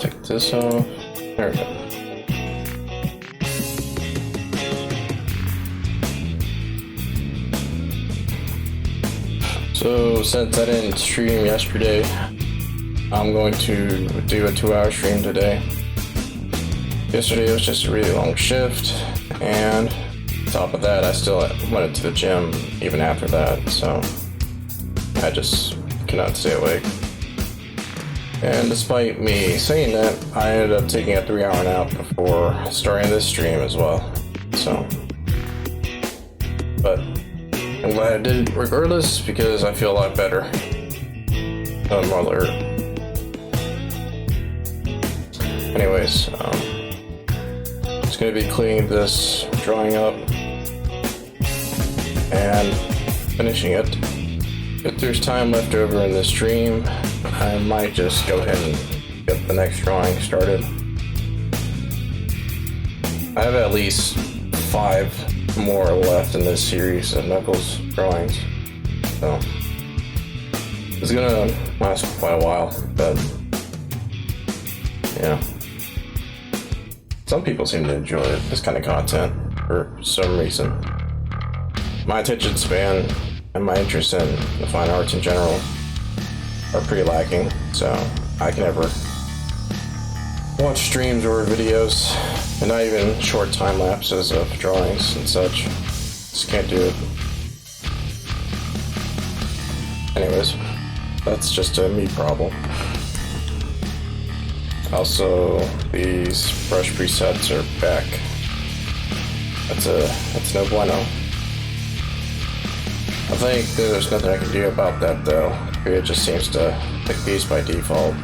take this off. There we go. So since I didn't stream yesterday, I'm going to do a 2-hour stream today. Yesterday was just a really long shift, and on top of that, I still went to the gym even after that, so I just could not stay awake. And despite me saying that, I ended up taking a 3-hour nap before starting this stream as well. So, but I'm glad I did it regardless because I feel a lot better. I'm more alert. Anyways, just gonna be cleaning this drawing up and finishing it. If there's time left over in this stream, I might just go ahead and get the next drawing started. I have at least 5 more left in this series of Knuckles drawings, so it's gonna last quite a while, but yeah. Some people seem to enjoy this kind of content for some reason. My attention span and my interest in the fine arts in general are pretty lacking, so I can never watch streams or videos, and not even short time lapses of drawings and such. Just can't do it. Anyways, that's just a me problem. Also, these brush presets are back. That's no bueno. I think there's nothing I can do about that though. It just seems to pick these by default.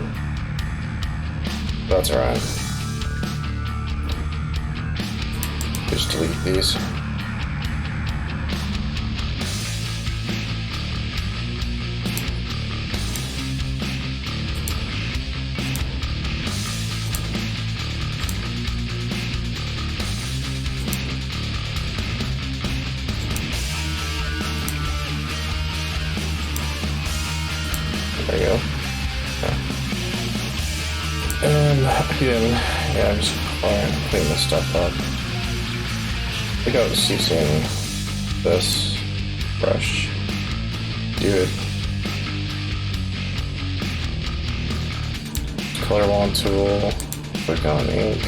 That's alright. Just delete these. There you go. Okay. And again, yeah, I'm just cleaning this stuff up. I think I was using this brush. Do it. Color wand tool. Click on ink.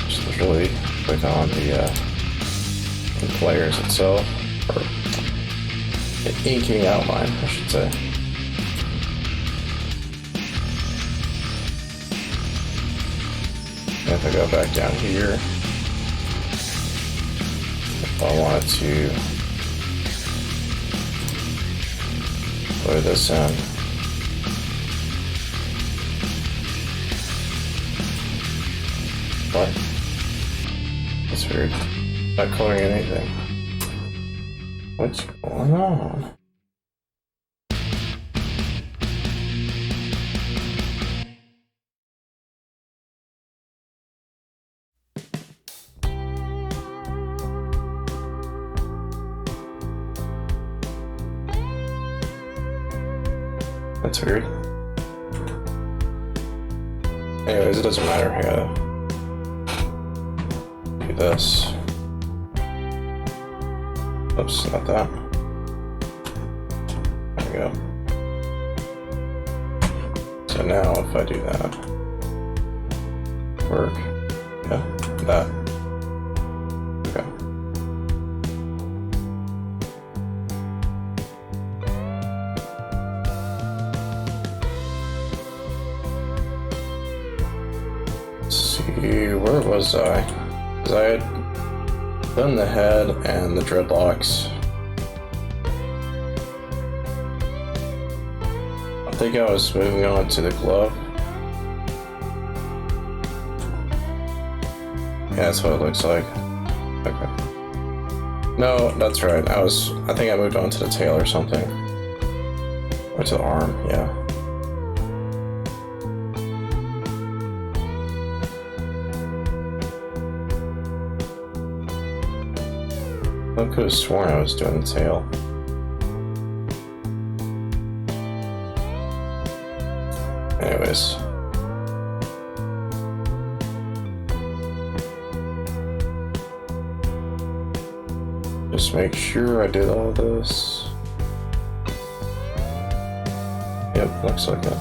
Just literally click on the layers itself, or the inking outline, I should say. If I go back down here, if I wanted to load this in, what? That's weird. Not coloring anything. What's going on? That's weird. Anyways, it doesn't matter. I gotta do this. Oops, not that. There we go. So now if I do that, work, yeah, that. Okay. Where was I? Because I had done the head and the dreadlocks. I think I was moving on to the glove. Yeah, that's what it looks like. Okay. No, that's right. I think I moved on to the tail or something. Or to the arm, yeah. I could have sworn I was doing the tail. Anyways, Just make sure I did all this. Yep, looks like it.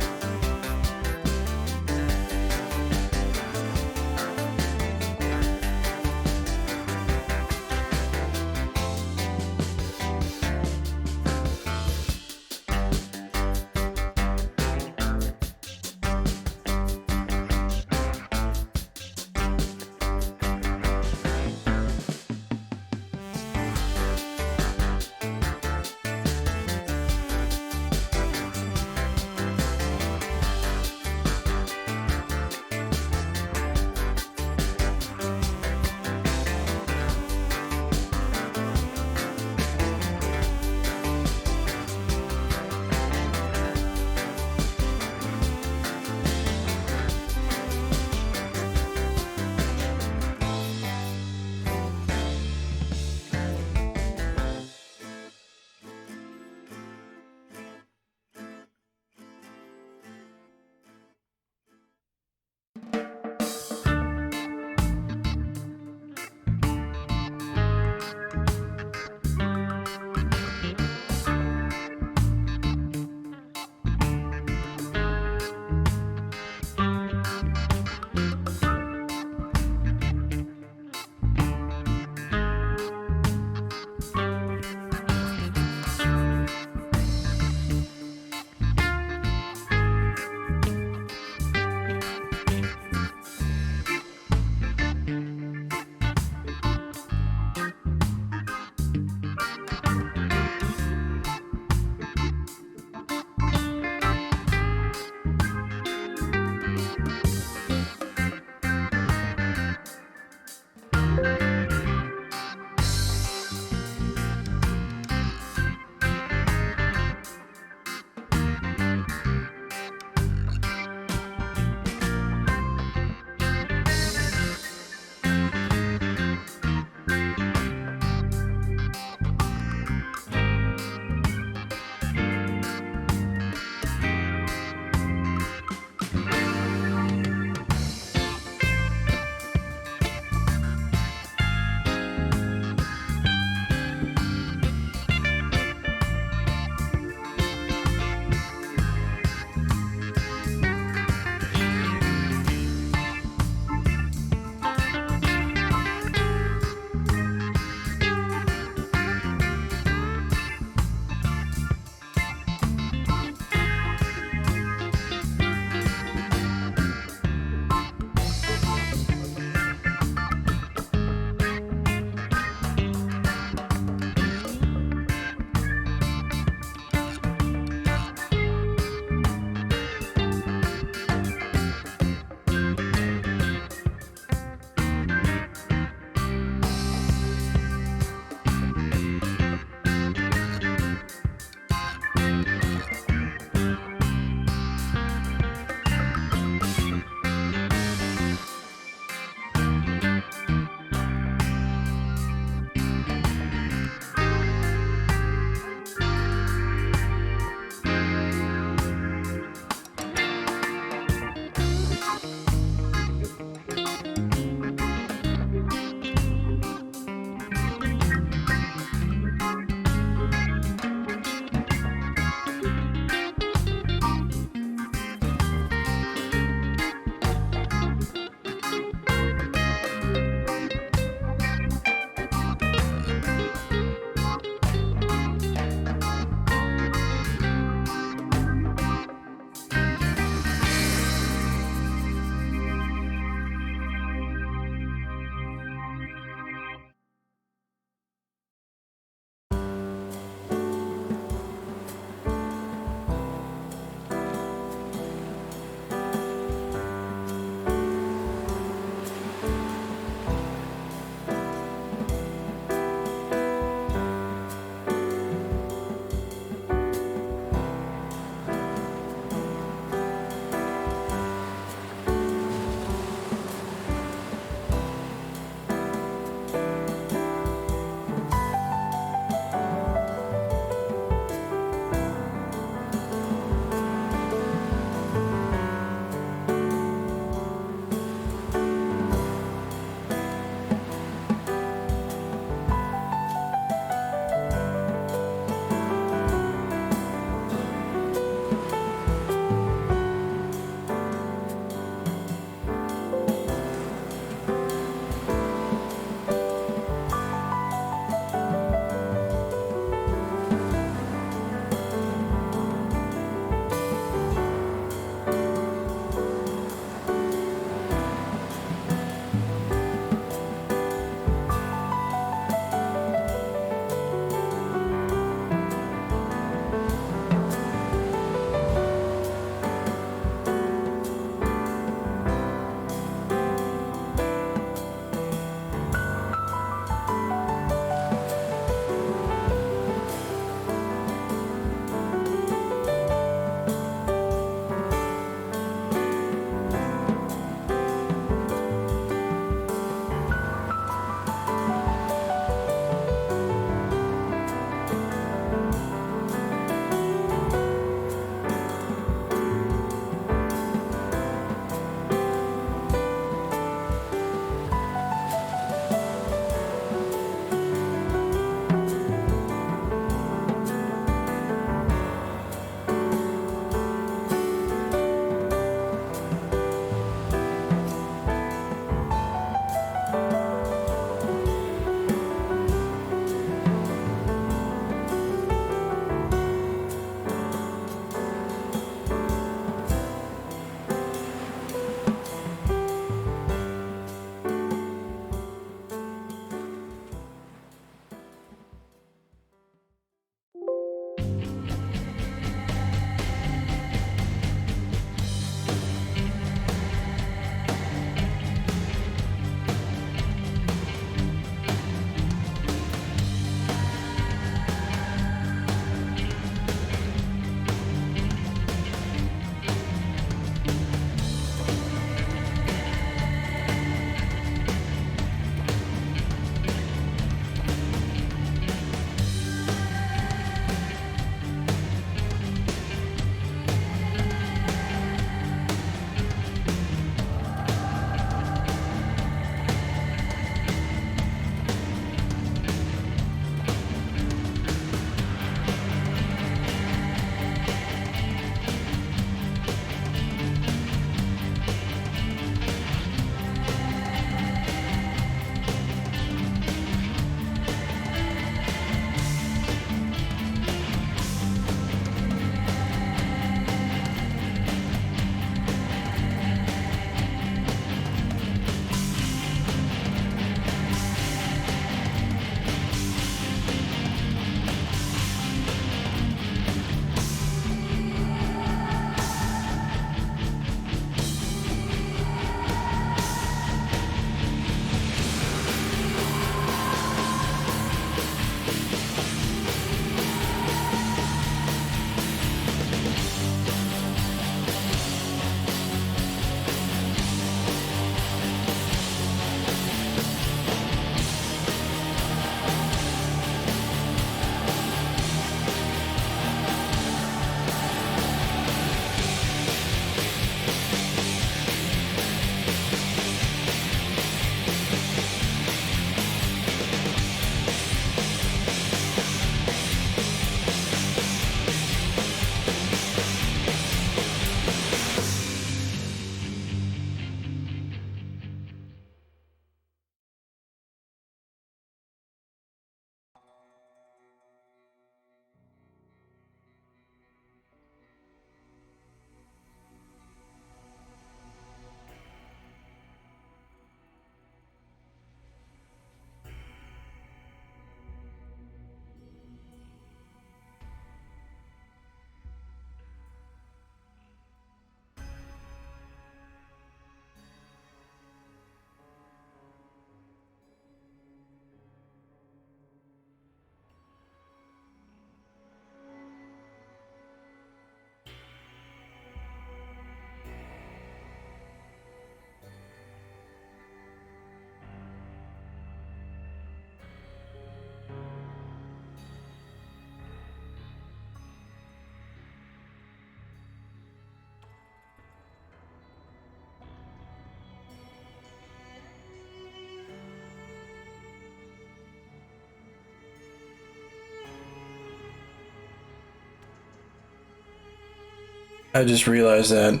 I just realized that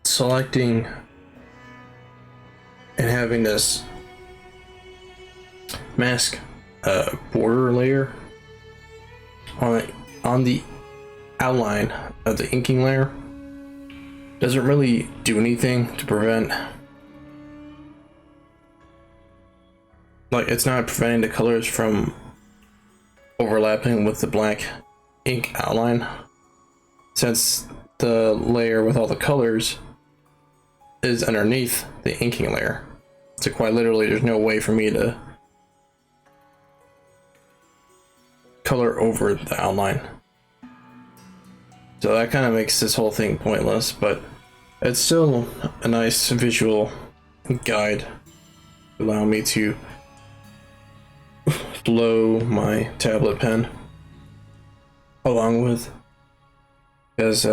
selecting and having this mask border layer on the outline of the inking layer doesn't really do anything to prevent, like, it's not preventing the colors from overlapping with the black ink outline, since the layer with all the colors is underneath the inking layer. So quite literally there's no way for me to color over the outline. So that kind of makes this whole thing pointless, but it's still a nice visual guide to allow me to flow my tablet pen along with, because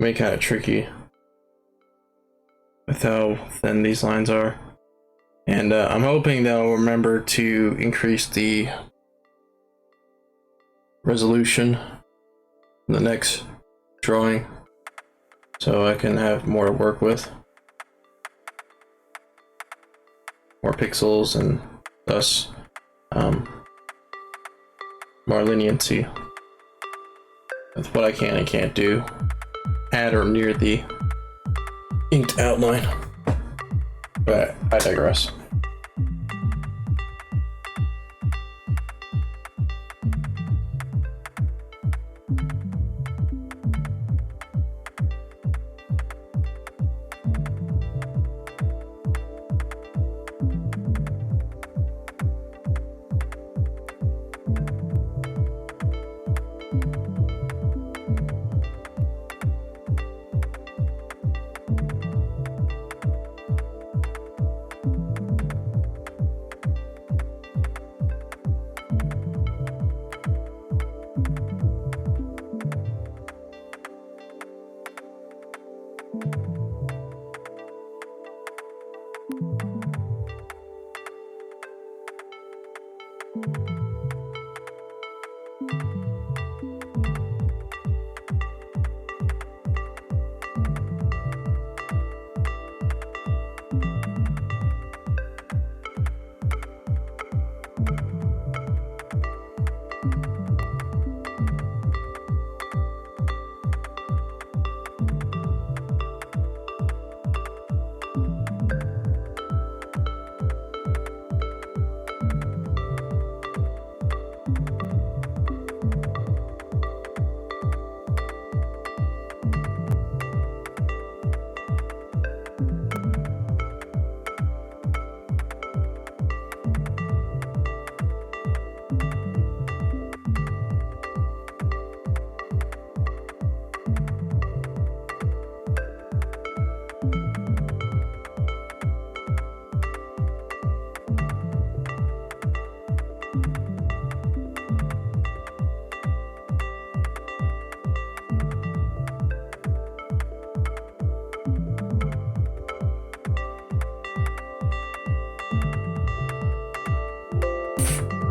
make kind of tricky with how thin these lines are. And I'm hoping that I'll remember to increase the resolution in the next drawing so I can have more to work with, more pixels, and thus more leniency with what I can and can't do at or near the inked outline. But I digress.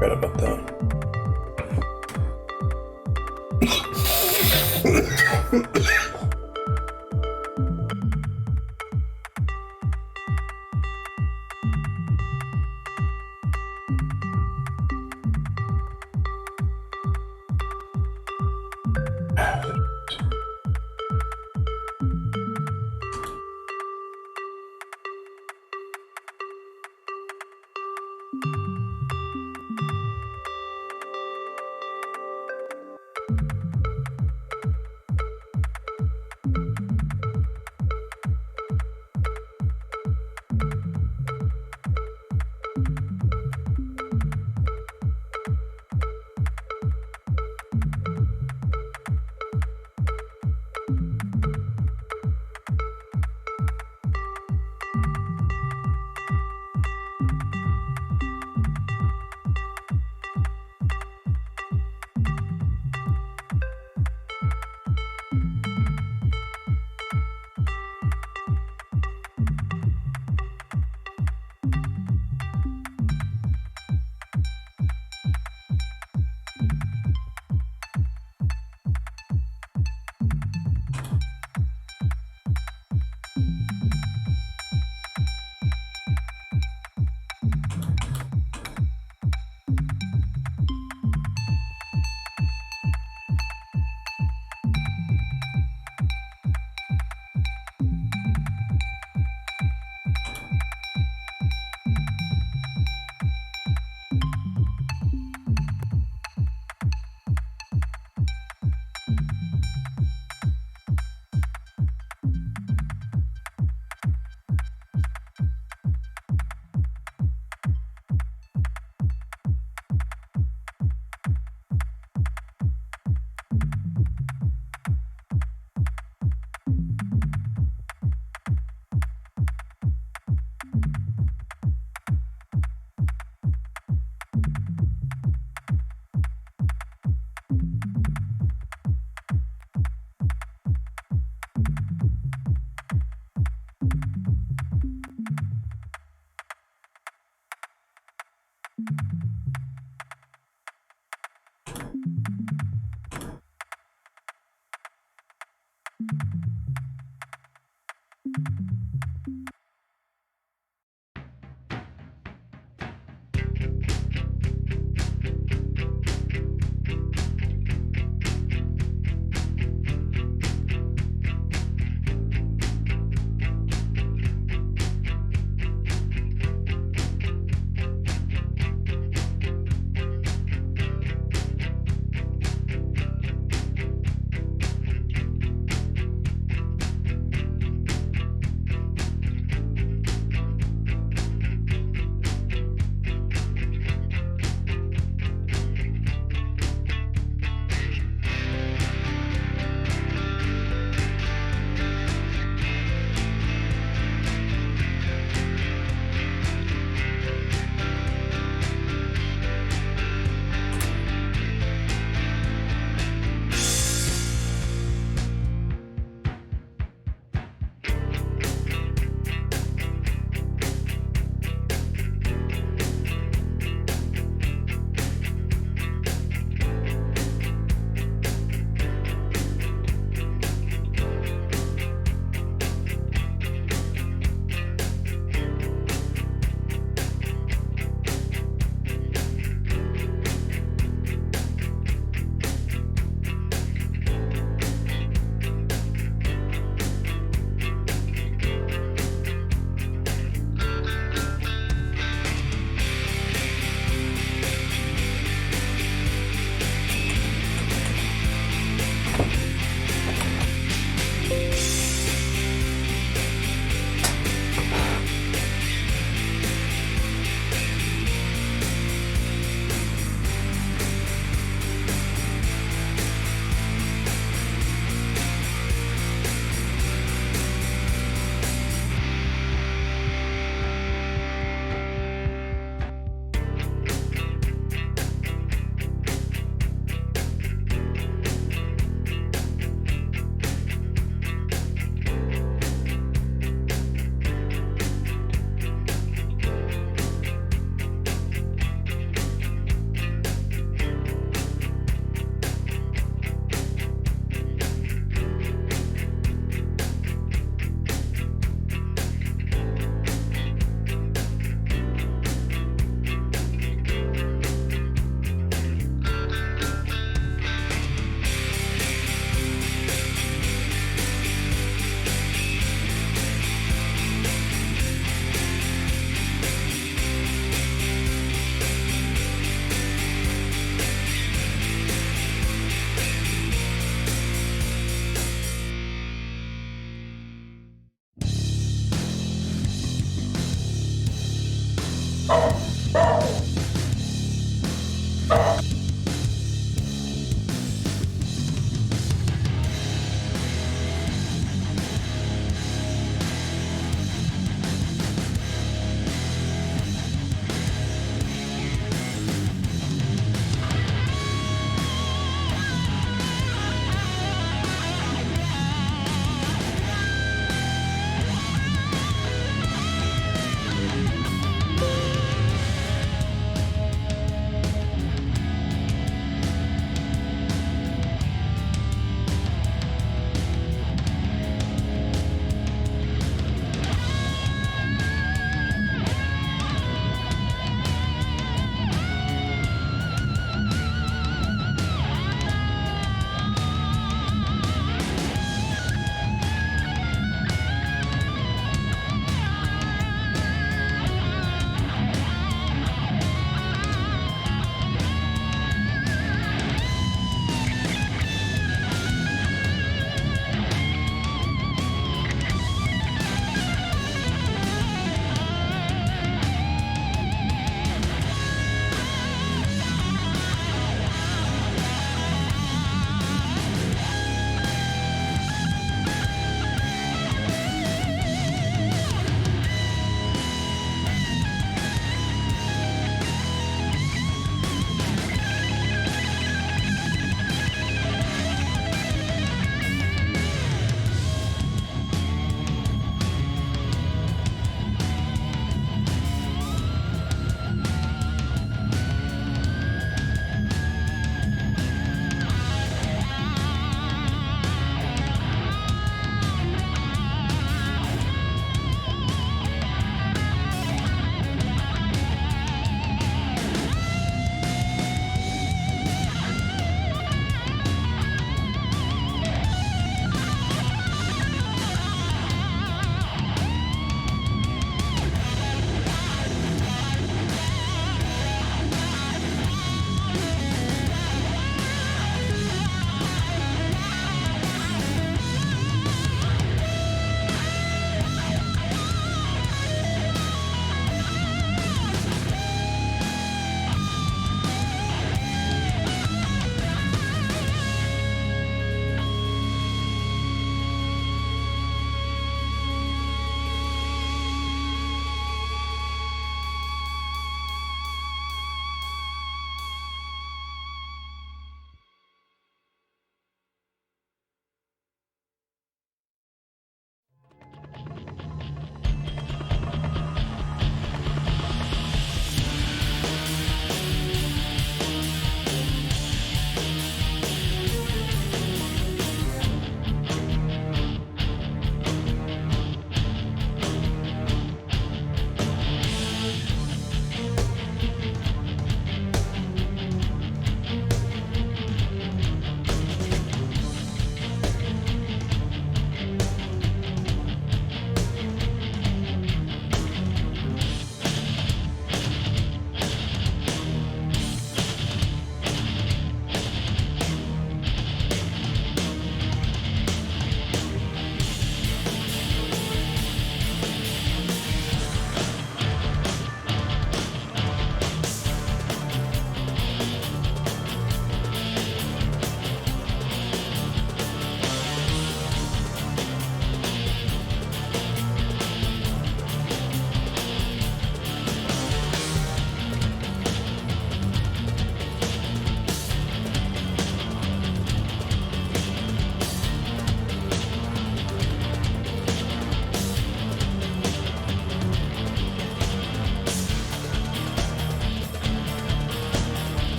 Forgot about that.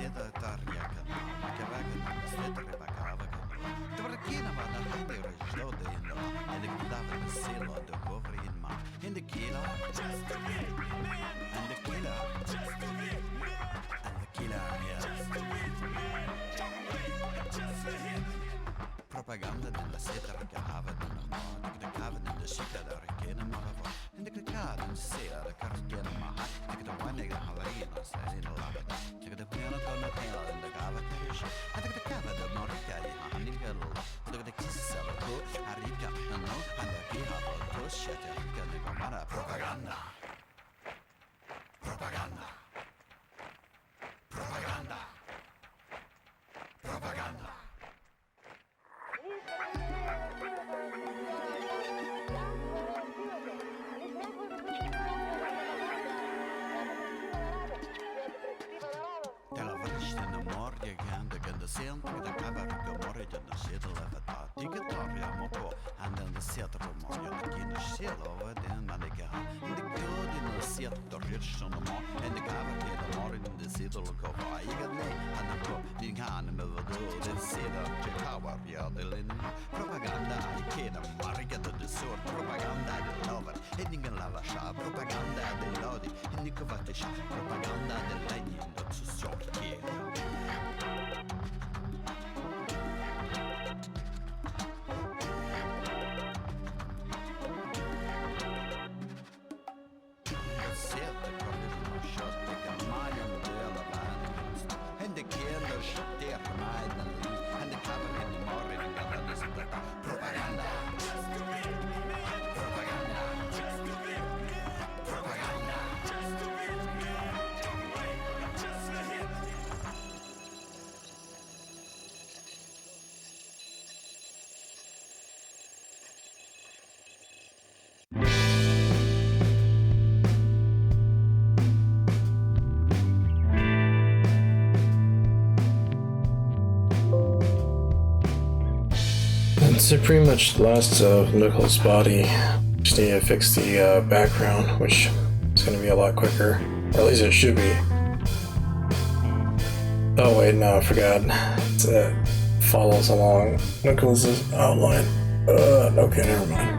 sieta tarjakana, käväkänä, svetripakavakana. Tvarkinavana handiristodina, and the klavana silo de govrinma. In the killer, just a bit, man. And the killer, just a bit, man. And the killer, yeah. Just a bit, man. Don't wait, just a hit. Propaganda della seta ricava della morte, che cava della città da ricchina malava. And the clicada in sera da carriera maha, che da one nega havarina, sai in lava. Che da piano con la tela and the cava carisha. And the cava da morca di hani gallo. And the kissa da go, arica, no, and the piha to shit, and the gamara propaganda. Propaganda. Propaganda. Propaganda. Täällä varistena morja kääntäkäntä sieltä, mitä kävärikö morjana sieltä levätään. Digitaria moko, händän sieltä morjana kiinni siellä oveden mälikään. Inte kodina sieltä ritsona mo, inte kävärkeitä morjana sieltä kovaa. Eikä nej, hän på din kan med vad då det sieltä tjekavaa jädelinen. Propaganda ei kiinni marjata det sort. Propaganda det lovar, ingen lavasha. Propaganda det lodi, ingen kovatisha. Propaganda det lägger något socialt kiel. So pretty much the last of Nicholas' body. Just need to fix the background, which is going to be a lot quicker. Or at least it should be. Oh wait, no, I forgot. It follows along Nicholas' outline. Okay, never mind.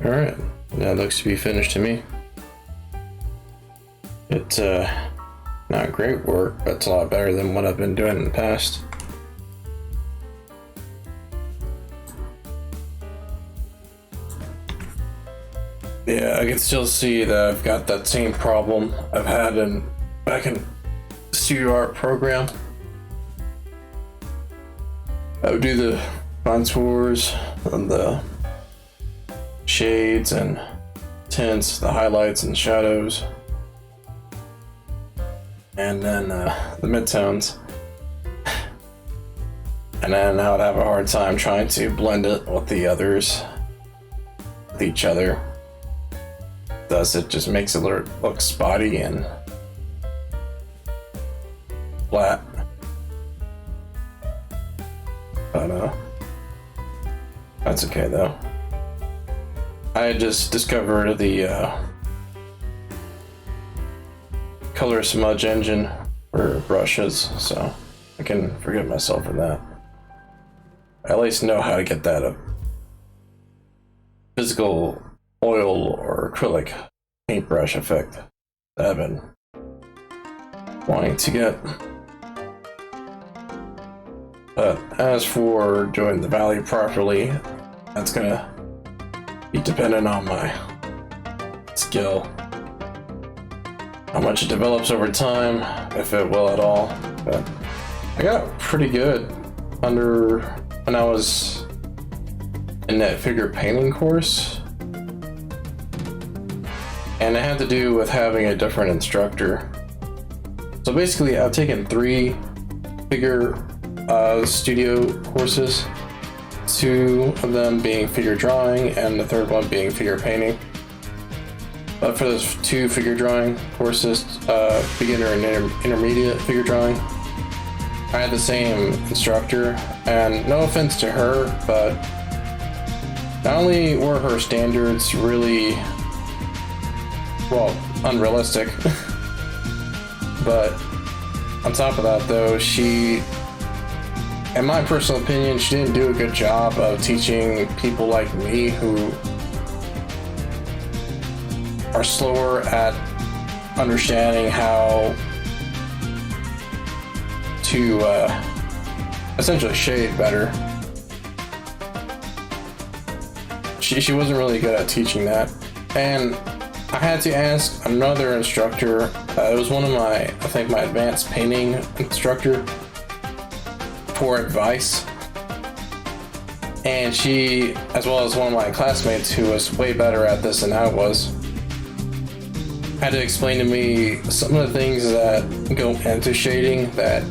Alright, that looks to be finished to me. It's not great work, but it's a lot better than what I've been doing in the past. Yeah, I can still see that I've got that same problem I've had back in Studio Art program. I would do the contours and the shades and tints, the highlights and shadows, and then the midtones. And then I would have a hard time trying to blend it with the others, with each other. Thus, it just makes it look spotty and flat. But that's okay though. I just discovered the color smudge engine for brushes, so I can forgive myself for that. I at least know how to get that physical oil or acrylic paintbrush effect that I've been wanting to get. But as for doing the value properly, that's gonna be dependent on my skill. How much it develops over time, if it will at all. But I got pretty good when I was in that figure painting course. And it had to do with having a different instructor. So basically, I've taken 3 figure studio courses, 2 of them being figure drawing and the 3rd one being figure painting. But for those 2 figure drawing courses, beginner and intermediate figure drawing, I had the same instructor, and no offense to her, but not only were her standards really, well, unrealistic, but on top of that though, she, in my personal opinion, she didn't do a good job of teaching people like me who are slower at understanding how to essentially shade better. She wasn't really good at teaching that, and I had to ask another instructor. It was one of my advanced painting instructor for advice, and she, as well as one of my classmates who was way better at this than I was, had to explain to me some of the things that go into shading that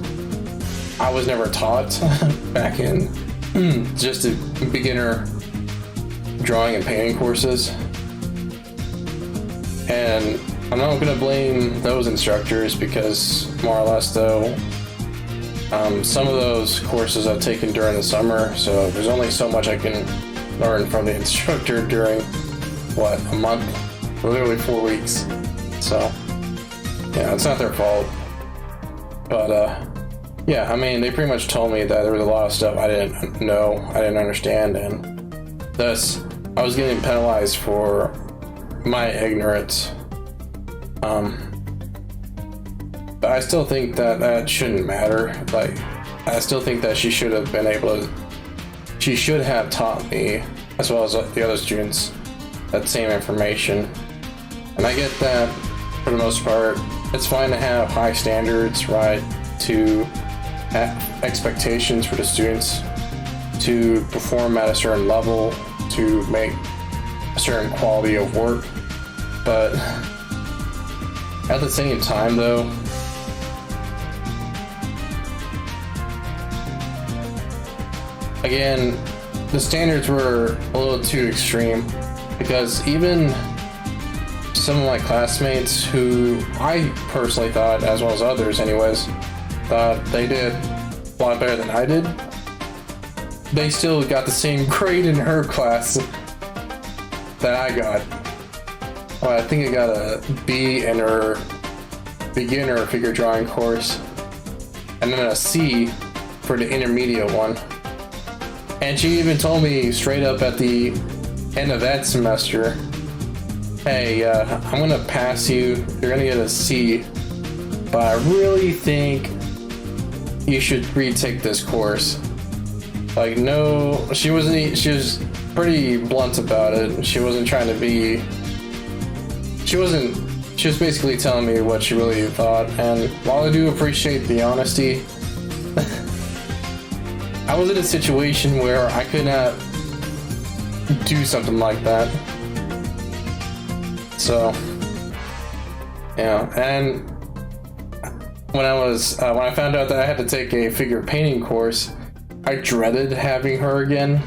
I was never taught back in just a beginner drawing and painting courses. And I'm not going to blame those instructors, because more or less though, some of those courses I've taken during the summer, so there's only so much I can learn from the instructor during, a month? Literally 4 weeks. So, yeah, it's not their fault. But, yeah, I mean, they pretty much told me that there was a lot of stuff I didn't know, I didn't understand, and thus I was getting penalized for my ignorance. But I still think that shouldn't matter. Like, I still think that she should have taught me, as well as the other students, that same information. And I get that for the most part. It's fine to have high standards, right? To have expectations for the students to perform at a certain level, to make a certain quality of work. But at the same time though, again, the standards were a little too extreme, because even some of my classmates, who I personally thought, as well as others anyways, thought they did a lot better than I did, they still got the same grade in her class that I got. Well, I think I got a B in her beginner figure drawing course, and then a C for the intermediate one. And she even told me straight up at the end of that semester, hey, I'm gonna pass you, you're gonna get a C, but I really think you should retake this course. Like, no, she was pretty blunt about it. She wasn't trying to be, she was basically telling me what she really thought, and while I do appreciate the honesty, I was in a situation where I could not do something like that. So, yeah, and when I found out that I had to take a figure painting course, I dreaded having her again,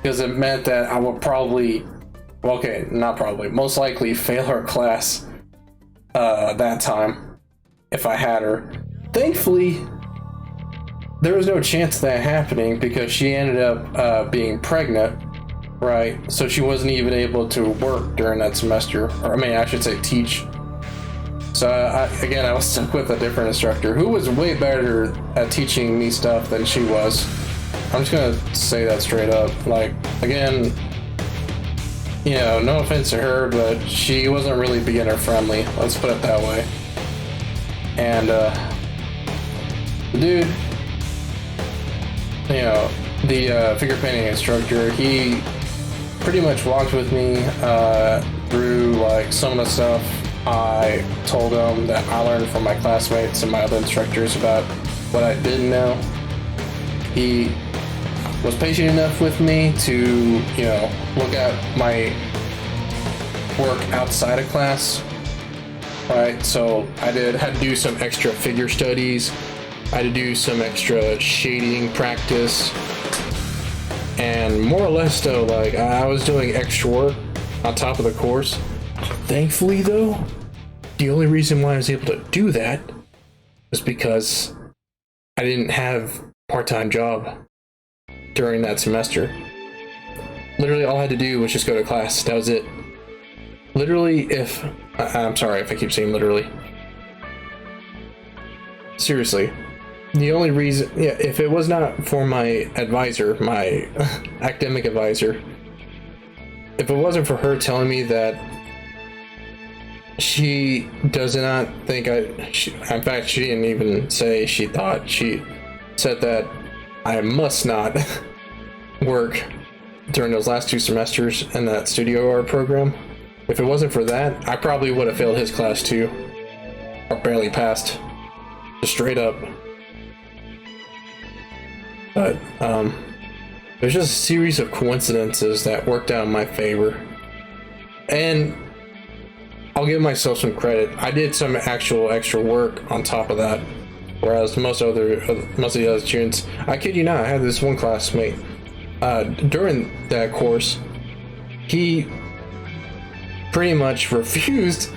because it meant that I would probably, well, okay, not probably, most likely fail her class that time if I had her. Thankfully, there was no chance of that happening because she ended up being pregnant, right? So she wasn't even able to work during that semester, or I mean, I should say teach. So I was stuck with a different instructor who was way better at teaching me stuff than she was. I'm just gonna say that straight up. Like, again, you know, no offense to her, but she wasn't really beginner friendly. Let's put it that way. And the dude, you know, the figure painting instructor, he pretty much walked with me through like some of the stuff I told him that I learned from my classmates and my other instructors about what I didn't know. He was patient enough with me to, you know, look at my work outside of class, right? So I had to do some extra figure studies. I had to do some extra shading practice, and more or less though, like, I was doing extra work on top of the course. Thankfully though, the only reason why I was able to do that was because I didn't have a part-time job during that semester. Literally all I had to do was just go to class. That was it. Literally, I'm sorry if I keep saying literally. Seriously. The only reason, yeah, if it was not for my advisor, my academic advisor, if it wasn't for her telling me that she does not think in fact, she didn't even say she thought, she said that I must not work during those last 2 semesters in that studio art program. If it wasn't for that, I probably would have failed his class too, or barely passed, just straight up. But there's just a series of coincidences that worked out in my favor, and I'll give myself some credit. I did some actual extra work on top of that, whereas most of the other students, I kid you not, I had this one classmate during that course. He pretty much refused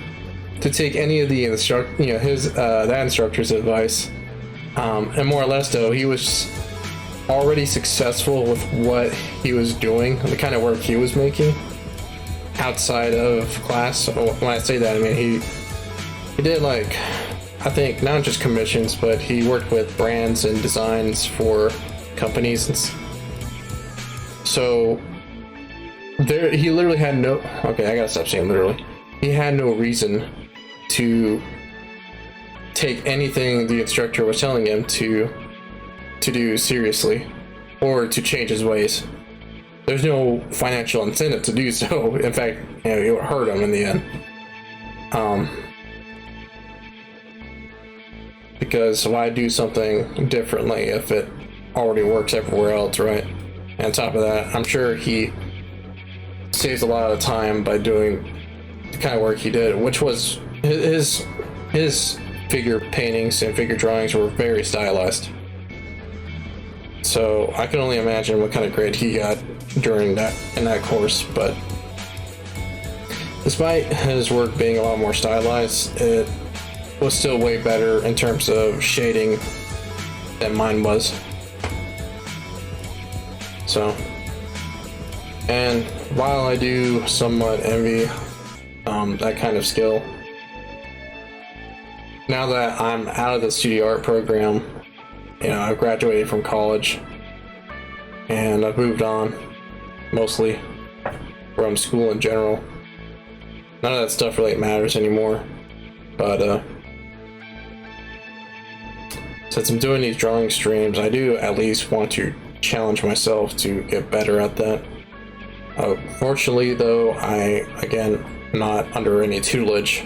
to take any of the that instructor's advice, and more or less though, he was already successful with what he was doing, the kind of work he was making outside of class. So when I say that, I mean he did, like, I think not just commissions, but he worked with brands and designs for companies, and so he literally had no, okay, I gotta stop saying literally. He had no reason to take anything the instructor was telling him to do seriously, or to change his ways. There's no financial incentive to do so. In fact, you know, it would hurt him in the end. Because why do something differently if it already works everywhere else, right? And on top of that, I'm sure he saves a lot of time by doing the kind of work he did, which was his figure paintings and figure drawings were very stylized. So I can only imagine what kind of grade he got during that course. But despite his work being a lot more stylized, it was still way better in terms of shading than mine was. So, and while I do somewhat envy that kind of skill, now that I'm out of the studio art program, you know, I've graduated from college and I've moved on, mostly. from school in general. None of that stuff really matters anymore. But since I'm doing these drawing streams, I do at least want to challenge myself to get better at that. Fortunately, though, I, again, not under any tutelage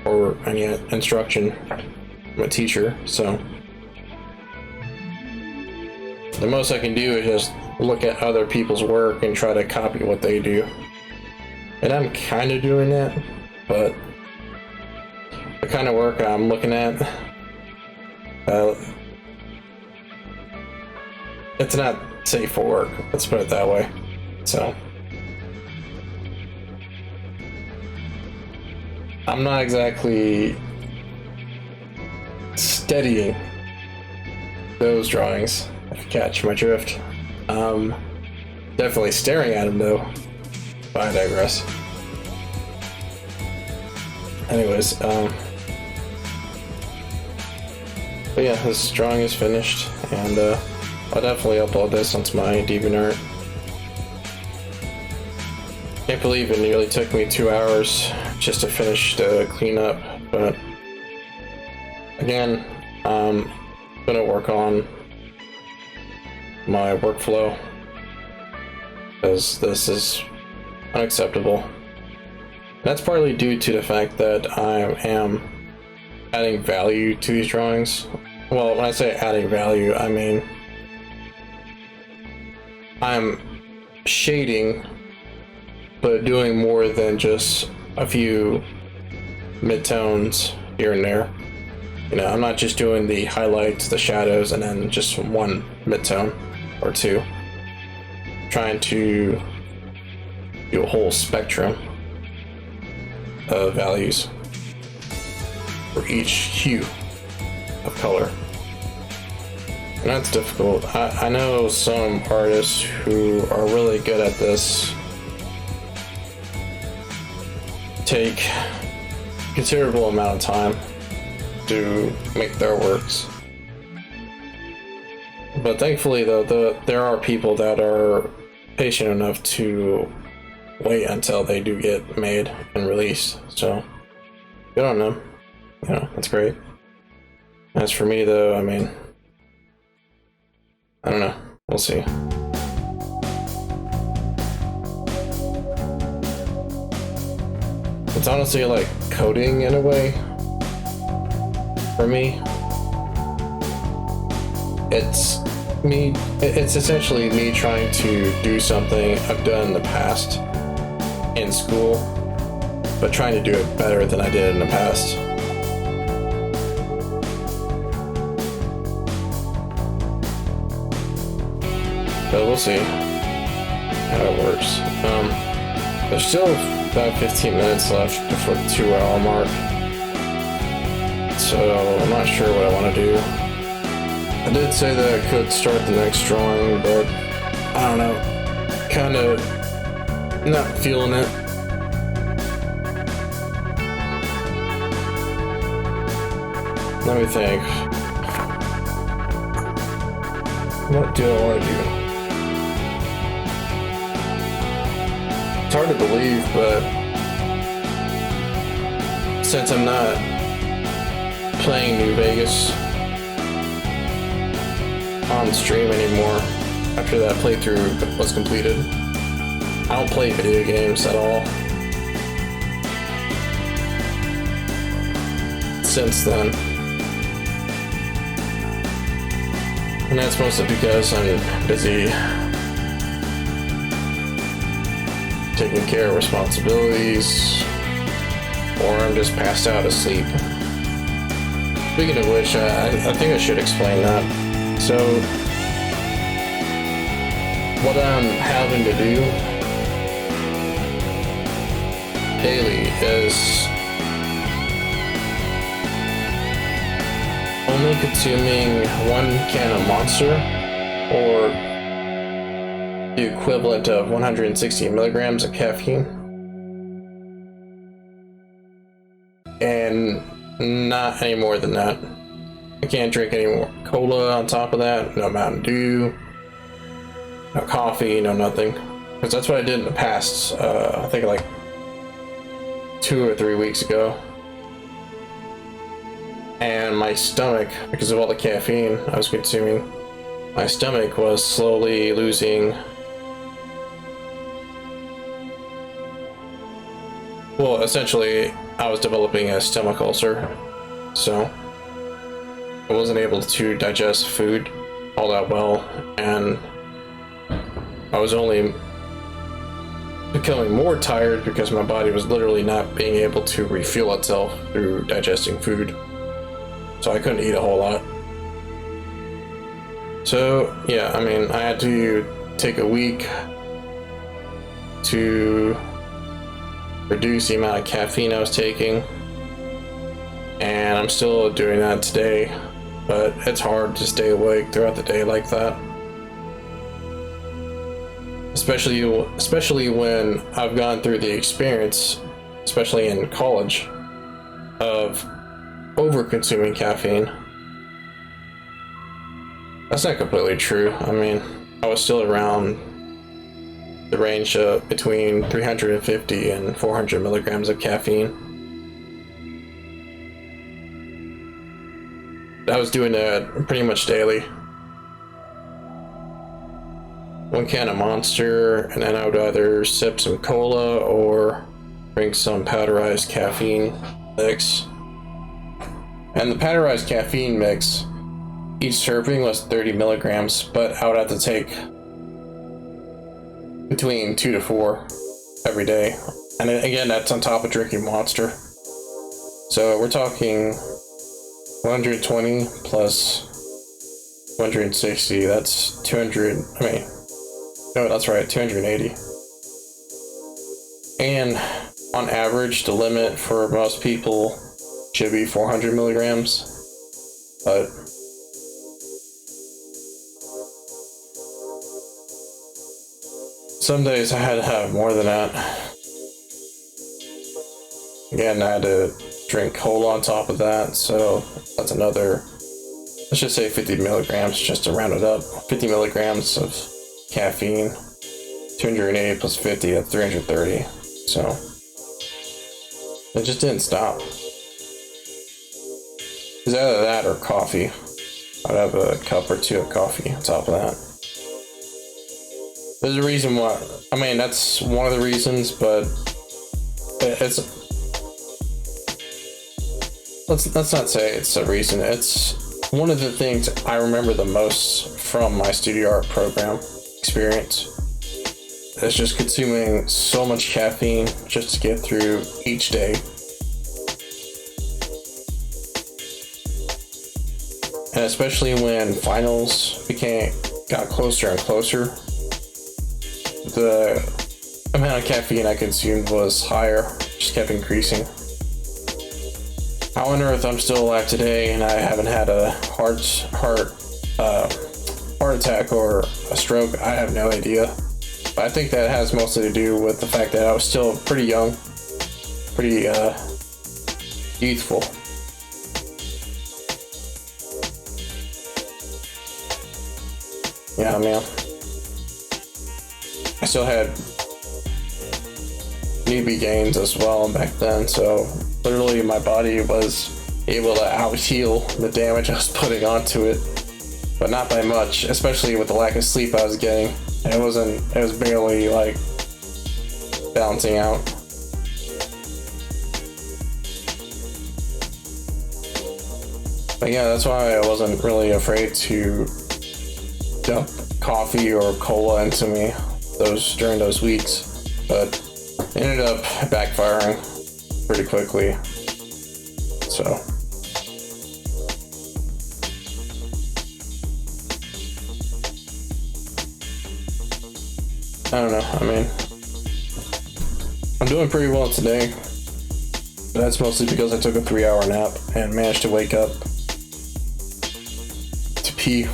or any instruction from a teacher, so the most I can do is just look at other people's work and try to copy what they do. And I'm kind of doing that, but the kind of work I'm looking at, it's not safe for work, let's put it that way. So I'm not exactly studying those drawings, if you catch my drift. Definitely staring at them though, but I digress. Anyways, but yeah, this drawing is finished, and I'll definitely upload this onto my DeviantArt. Can't believe it nearly took me 2 hours just to finish the cleanup, but again, I'm gonna work on my workflow because this is unacceptable. That's partly due to the fact that I am adding value to these drawings. Well, when I say adding value, I mean I'm shading, but doing more than just a few midtones here and there. You know, I'm not just doing the highlights, the shadows, and then just one midtone or two. I'm trying to do a whole spectrum of values for each hue of color. And that's difficult. I know some artists who are really good at this take a considerable amount of time to make their works. But thankfully, though, there are people that are patient enough to wait until they do get made and released. So, good on them. You know, that's great. As for me, though, I mean, I don't know. We'll see. It's honestly like coding in a way. For me, it's essentially me trying to do something I've done in the past in school, but trying to do it better than I did in the past. So we'll see how it works. There's still about 15 minutes left before the 2-hour mark, so I'm not sure what I want to do. I did say that I could start the next drawing, but I don't know, kind of not feeling it. Let me think. What do I want to do? It's hard to believe, but since I'm not playing New Vegas on stream anymore after that playthrough was completed, I don't play video games at all since then. And that's mostly because I'm busy taking care of responsibilities, or I'm just passed out asleep. Speaking of which, I think I should explain that. So, what I'm having to do daily is only consuming 1 can of Monster, or the equivalent of 160 milligrams of caffeine, and not any more than that. I can't drink any more cola on top of that, no Mountain Dew, no coffee, no nothing. Because that's what I did in the past. I think like 2 or 3 weeks ago. And my stomach, because of all the caffeine I was consuming, my stomach was slowly losing. Well, essentially, I was developing a stomach ulcer, so I wasn't able to digest food all that well, and I was only becoming more tired because my body was literally not being able to refuel itself through digesting food. So I couldn't eat a whole lot. So yeah, I mean, I had to take a week to reduce the amount of caffeine I was taking, and I'm still doing that today, but it's hard to stay awake throughout the day like that. Especially when I've gone through the experience, especially in college, of over-consuming caffeine. That's not completely true. I mean, I was still around the range of between 350 and 400 milligrams of caffeine. I was doing that pretty much daily. 1 can of Monster, and then I would either sip some cola or drink some powderized caffeine mix. And the powderized caffeine mix, each serving was 30 milligrams, but I would have to take between 2 to 4 every day. And then, again, that's on top of drinking Monster. So we're talking 120 plus 160, that's 200, no, that's right, 280. And on average, the limit for most people should be 400 milligrams, but some days I had to have more than that. Again, I had to drink cola on top of that, so that's another, let's just say 50 milligrams, just to round it up. 50 milligrams of caffeine, 280 plus 50, that's 330. So it just didn't stop. It was either that or coffee. I'd have a cup or 2 of coffee on top of that. There's a reason why. I mean, that's one of the reasons, but it's, let's not say it's a reason. It's one of the things I remember the most from my studio art program experience. It's just consuming so much caffeine just to get through each day. And especially when finals got closer and closer, the amount of caffeine I consumed was higher, just kept increasing. How on earth I'm still alive today and I haven't had a heart attack or a stroke, I have no idea. But I think that has mostly to do with the fact that I was still pretty young, pretty youthful. Yeah, man. I still had newbie gains as well back then, so literally my body was able to out-heal the damage I was putting onto it, but not by much, especially with the lack of sleep I was getting. It was barely like balancing out. But yeah, that's why I wasn't really afraid to dump coffee or cola into me during those weeks, but it ended up backfiring pretty quickly. So I don't know. I mean, I'm doing pretty well today, but that's mostly because I took a 3-hour nap and managed to wake up to pee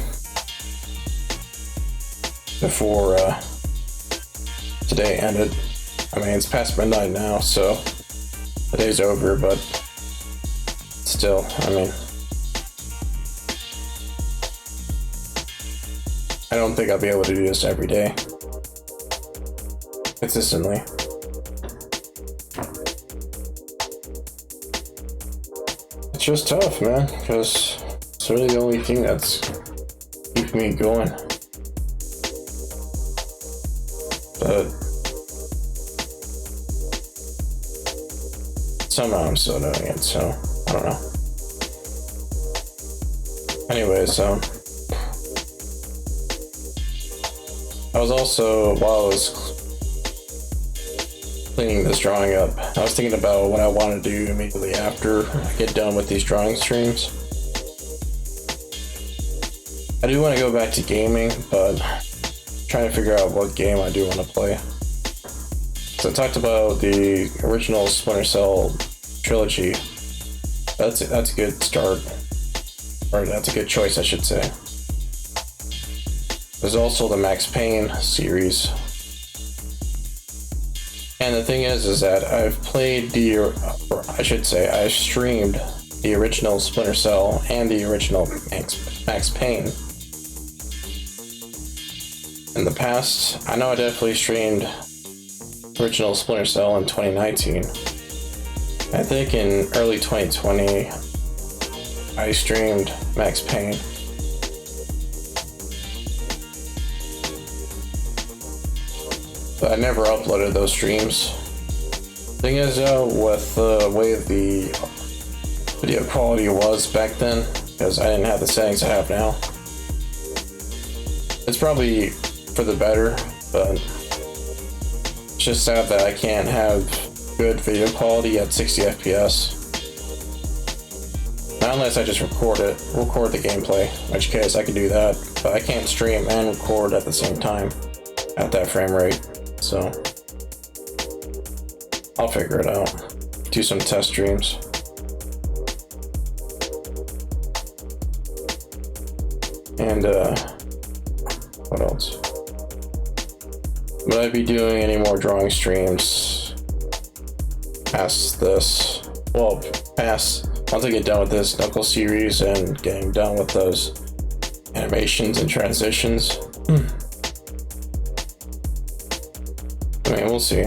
before today ended. I mean, it's past midnight now, so the day's over, but still, I mean, I don't think I'll be able to do this every day. consistently. It's just tough, man, because it's really the only thing that's keeping me going. But somehow I'm still doing it, so I don't know. Anyways, I was also, while I was cleaning this drawing up, I was thinking about what I want to do immediately after I get done with these drawing streams. I do want to go back to gaming, but trying to figure out what game I do want to play. So I talked about the original Splinter Cell trilogy. That's a good start, or that's a good choice, I should say. There's also the Max Payne series. And the thing is that I've played or I should say I've streamed the original Splinter Cell and the original Max Payne. In the past, I know I definitely streamed original Splinter Cell in 2019. I think in early 2020, I streamed Max Payne. But I never uploaded those streams. Thing is, with the way the video quality was back then, because I didn't have the settings I have now, it's probably for the better, but it's just sad that I can't have good video quality at 60 FPS. Not unless I just record the gameplay, in which case I can do that, but I can't stream and record at the same time at that frame rate. So I'll figure it out. Do some test streams. And what else? Would I be doing any more drawing streams past this? Well, once I get done with this Knuckles series and getting done with those animations and transitions. I mean, we'll see.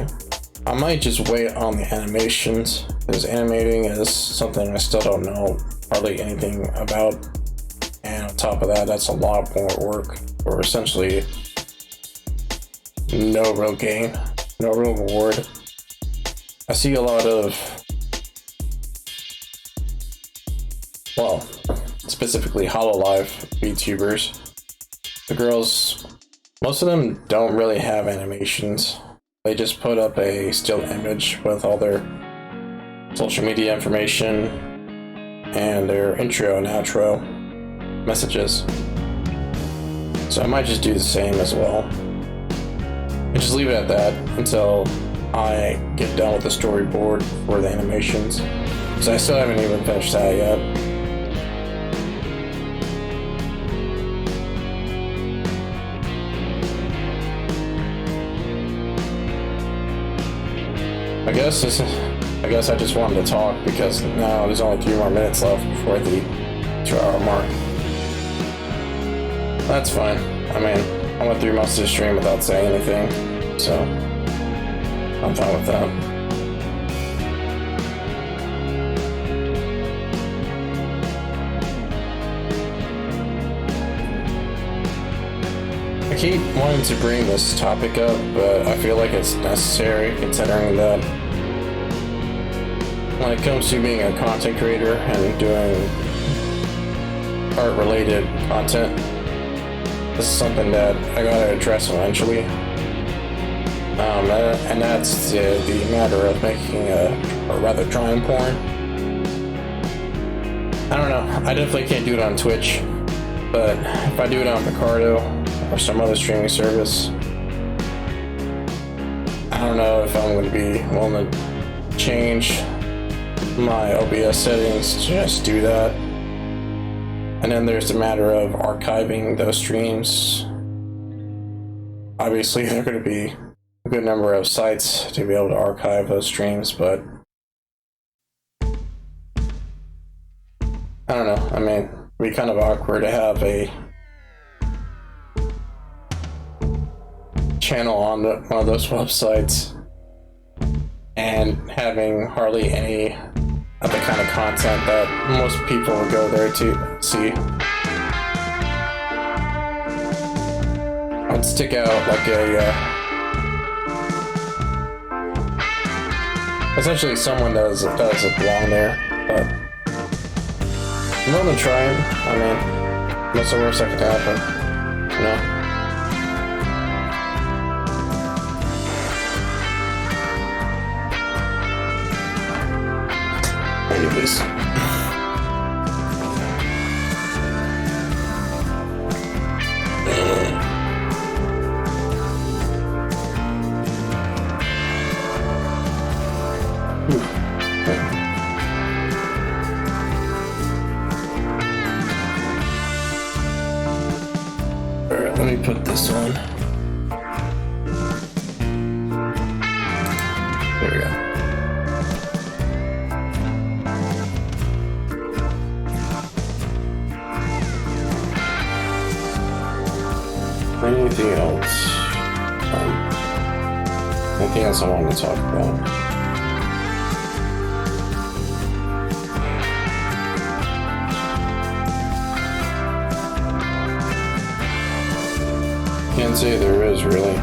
I might just wait on the animations, because animating is something I still don't know hardly anything about. And on top of that, that's a lot more work for essentially no real gain, no real reward. I see a lot of, well, specifically Hololive VTubers. The girls, most of them don't really have animations. They just put up a still image with all their social media information and their intro and outro messages. So I might just do the same as well. And just leave it at that until I get done with the storyboard for the animations. So I still haven't even finished that yet. I guess I just wanted to talk because now there's only 3 more minutes left before the 2-hour mark. That's fine. I mean, I went through most of the stream without saying anything, so I'm fine with that. I keep wanting to bring this topic up, but I feel like it's necessary considering that when it comes to being a content creator and doing art-related content, this is something that I gotta address eventually. And that's the matter of making or rather drawing porn. I don't know, I definitely can't do it on Twitch, but if I do it on Picarto or some other streaming service, I don't know if I'm going to be willing to change my OBS settings to just do that. And then there's the matter of archiving those streams. Obviously, there are going to be a good number of sites to be able to archive those streams, but I don't know. I mean, it'd be kind of awkward to have a channel on one of those websites and having hardly any of the kind of content that most people would go there to see. I would stick out like essentially someone that doesn't belong there, but I'm more than trying. I mean, what's the worst that could happen, you know? Anyways. Alright, let me put this on. There we go. Anything else? Anything else I want to talk about? Can't say there is, really.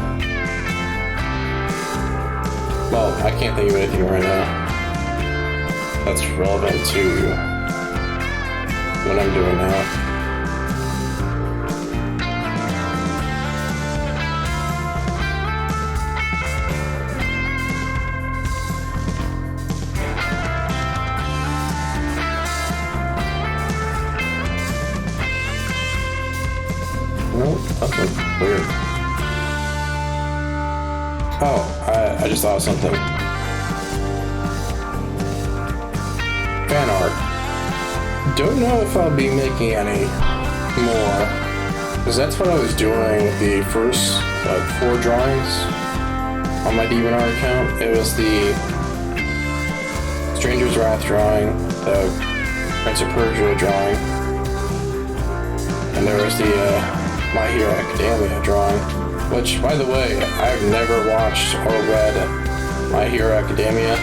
Well, I can't think of anything right now that's relevant to what I'm doing now. Nothing weird. Oh, I just thought of something. Fan art. Don't know if I'll be making any more, because that's what I was doing with the first 4 drawings on my DeviantArt account. It was the Stranger's Wrath drawing, the Prince of Persia drawing, and there was the My Hero Academia drawing, which, by the way, I've never watched or read My Hero Academia,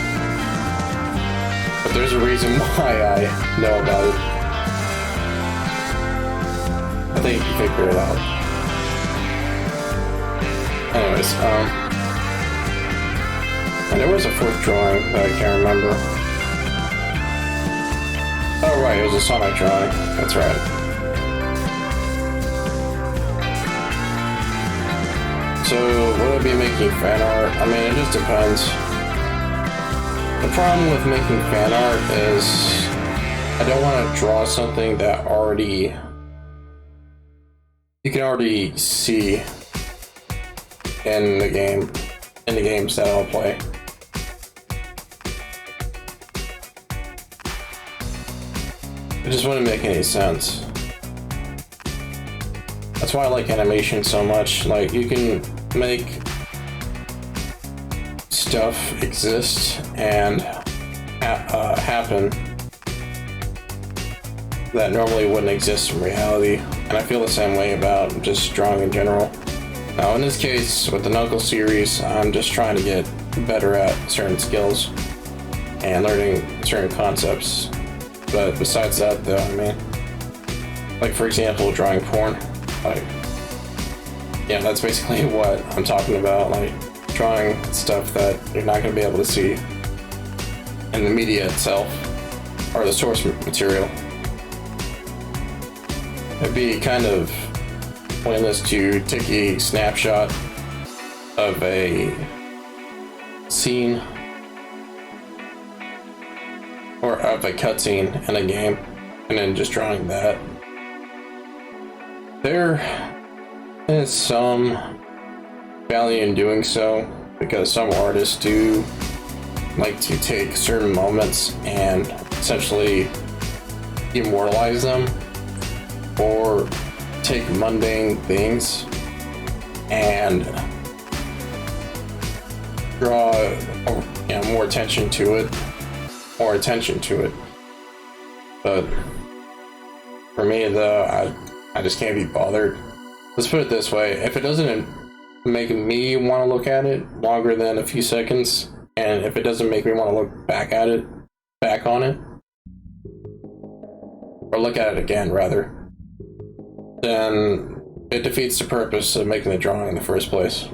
but there's a reason why I know about it. I think you can figure it out. Anyways, and there was a 4th drawing that I can't remember. Oh right, it was a Sonic drawing, that's right. So, will I be making fan art? I mean, it just depends. The problem with making fan art is I don't want to draw something that you can already see in the games that I'll play. It just wouldn't make any sense. That's why I like animation so much. Like, you can make stuff exist and happen that normally wouldn't exist in reality, and I feel the same way about just drawing in general. Now in this case, with the Knuckles series, I'm just trying to get better at certain skills and learning certain concepts. But besides that though, I mean, like for example, drawing porn, like, yeah, that's basically what I'm talking about, like drawing stuff that you're not going to be able to see in the media itself or the source material. It'd be kind of pointless to take a snapshot of a scene or of a cutscene in a game and then just drawing that. There is some value in doing so because some artists do like to take certain moments and essentially immortalize them, or take mundane things and draw more attention to it, but for me though, I just can't be bothered. Let's put it this way, if it doesn't making me want to look at it longer than a few seconds, and if it doesn't make me want to look back on it, or look at it again rather, then it defeats the purpose of making the drawing in the first place.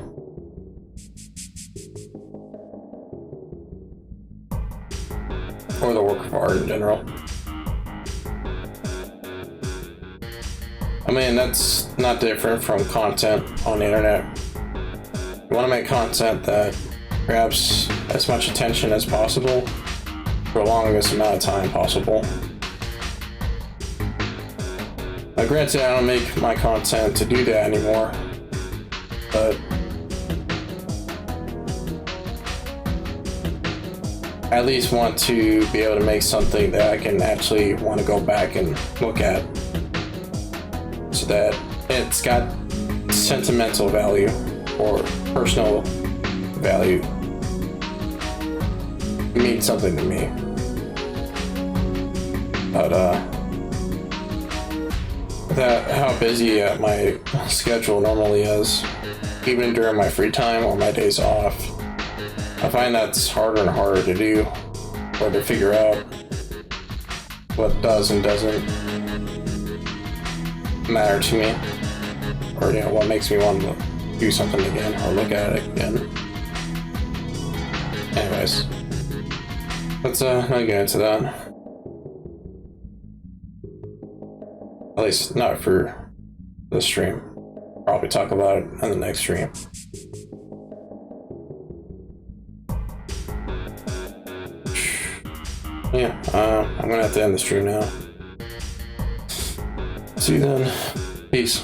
Or the work of art in general. I mean, that's not different from content on the internet. You want to make content that grabs as much attention as possible for the longest amount of time possible. Now, granted, I don't make my content to do that anymore, but I at least want to be able to make something that I can actually want to go back and look at, so that it's got sentimental value or personal value. It means something to me. But that how busy my schedule normally is, even during my free time or my days off, I find that's harder and harder to do, or to figure out what does and doesn't matter to me, or what makes me want to do something again or look at it again. Anyways, let's not get into that. At least not for this stream. Probably talk about it in the next stream. Yeah, I'm gonna have to end the stream now. See you then. Peace.